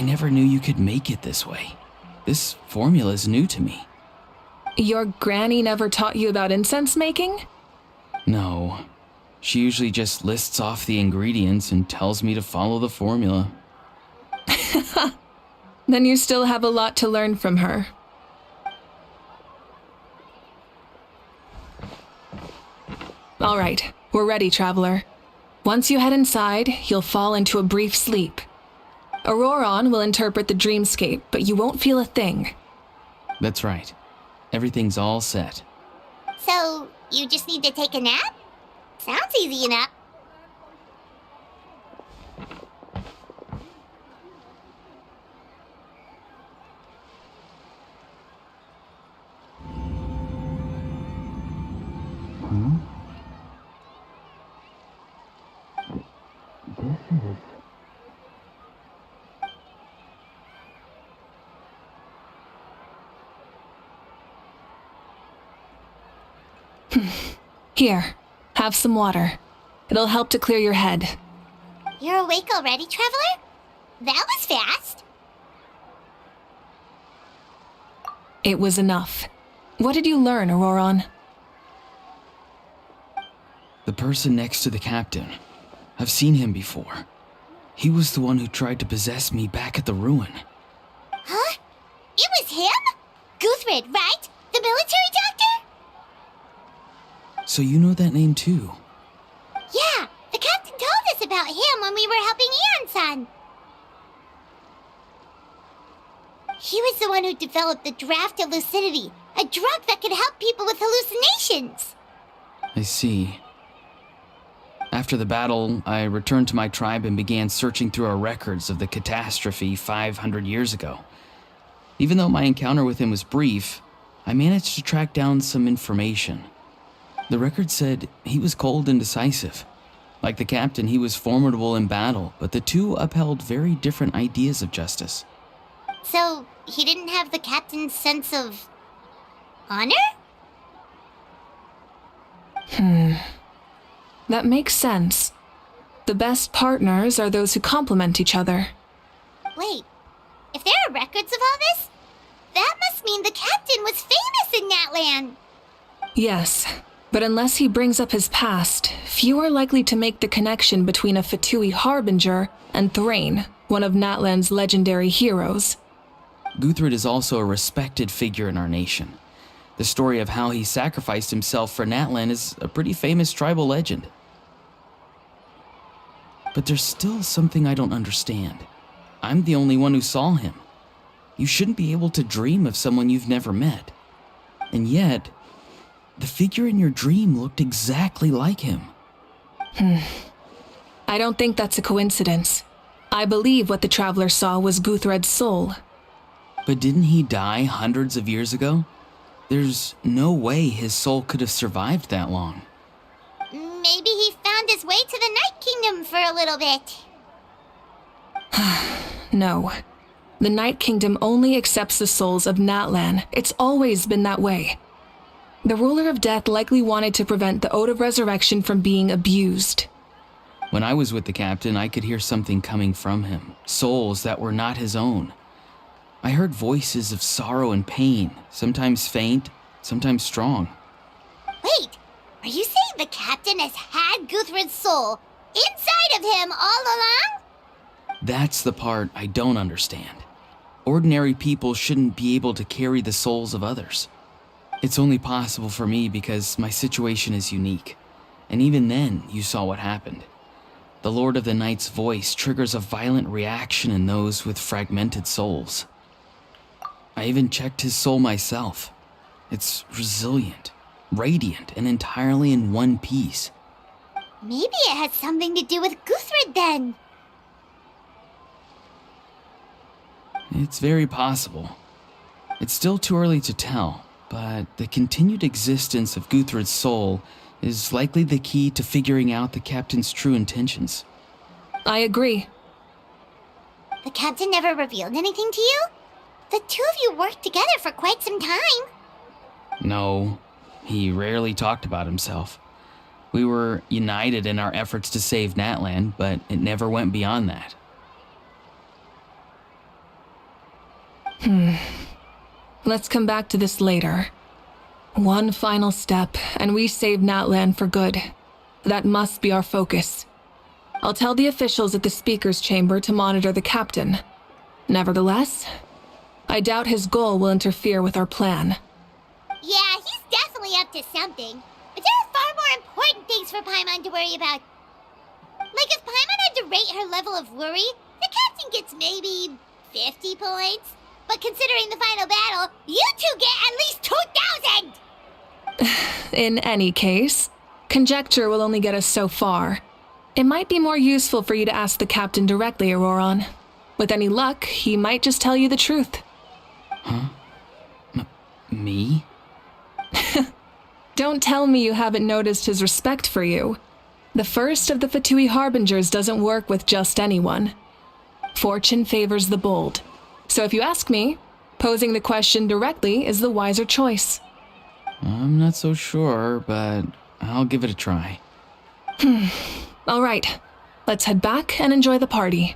never knew you could make it this way. This formula is new to me. Your granny never taught you about incense making? No. She usually just lists off the ingredients and tells me to follow the formula. Then you still have a lot to learn from her. All right, we're ready, traveler. Once you head inside, you'll fall into a brief sleep. Ororon will interpret the dreamscape, but you won't feel a thing. That's right. Everything's all set. So, you just need to take a nap? Sounds easy enough. Here, have some water. It'll help to clear your head. You're awake already, traveler? That was fast. It was enough. What did you learn, Ororon? The person next to the captain. I've seen him before. He was the one who tried to possess me back at the ruin. Huh? It was him? Guthred, right? The military doctor? So you know that name too? Yeah, the captain told us about him when we were helping Eon-san. He was the one who developed the draft of lucidity, a drug that could help people with hallucinations. I see. After the battle, I returned to my tribe and began searching through our records of the catastrophe 500 years ago. Even though my encounter with him was brief, I managed to track down some information. The record said he was cold and decisive. Like the captain, he was formidable in battle, but the two upheld very different ideas of justice. So, he didn't have the captain's sense of honor? That makes sense. The best partners are those who complement each other. Wait, if there are records of all this, that must mean the captain was famous in Natlan. Yes, but unless he brings up his past, few are likely to make the connection between a Fatui harbinger and Thrain, one of Natlan's legendary heroes. Guthred is also a respected figure in our nation. The story of how he sacrificed himself for Natlan is a pretty famous tribal legend. But there's still something I don't understand. I'm the only one who saw him. You shouldn't be able to dream of someone you've never met. And yet, the figure in your dream looked exactly like him. I don't think that's a coincidence. I believe what the traveler saw was Guthred's soul. But didn't he die hundreds of years ago? There's no way his soul could have survived that long. Maybe he found his way to the Night Kingdom for a little bit. No. The Night Kingdom only accepts the souls of Natlan. It's always been that way. The ruler of death likely wanted to prevent the Ode of Resurrection from being abused. When I was with the captain, I could hear something coming from him, souls that were not his own. I heard voices of sorrow and pain, sometimes faint, sometimes strong. Wait, are you saying the captain has had Guthred's soul inside of him all along? That's the part I don't understand. Ordinary people shouldn't be able to carry the souls of others. It's only possible for me because my situation is unique. And even then, you saw what happened. The Lord of the Night's voice triggers a violent reaction in those with fragmented souls. I even checked his soul myself. It's resilient, radiant, and entirely in one piece. Maybe it has something to do with Guthred then. It's very possible. It's still too early to tell, but the continued existence of Guthred's soul is likely the key to figuring out the captain's true intentions. I agree. The captain never revealed anything to you? The two of you worked together for quite some time. No, he rarely talked about himself. We were united in our efforts to save Natlan, but it never went beyond that. Let's come back to this later. One final step, and we save Natlan for good. That must be our focus. I'll tell the officials at the speaker's chamber to monitor the captain. Nevertheless, I doubt his goal will interfere with our plan. Yeah, he's definitely up to something. But there are far more important things for Paimon to worry about. Like if Paimon had to rate her level of worry, the captain gets maybe 50 points. But considering the final battle, you two get at least 2,000! In any case, conjecture will only get us so far. It might be more useful for you to ask the captain directly, Ororon. With any luck, he might just tell you the truth. Huh? Me? Don't tell me you haven't noticed his respect for you. The first of the Fatui Harbingers doesn't work with just anyone. Fortune favors the bold. So if you ask me, posing the question directly is the wiser choice. I'm not so sure, but I'll give it a try. All right, let's head back and enjoy the party.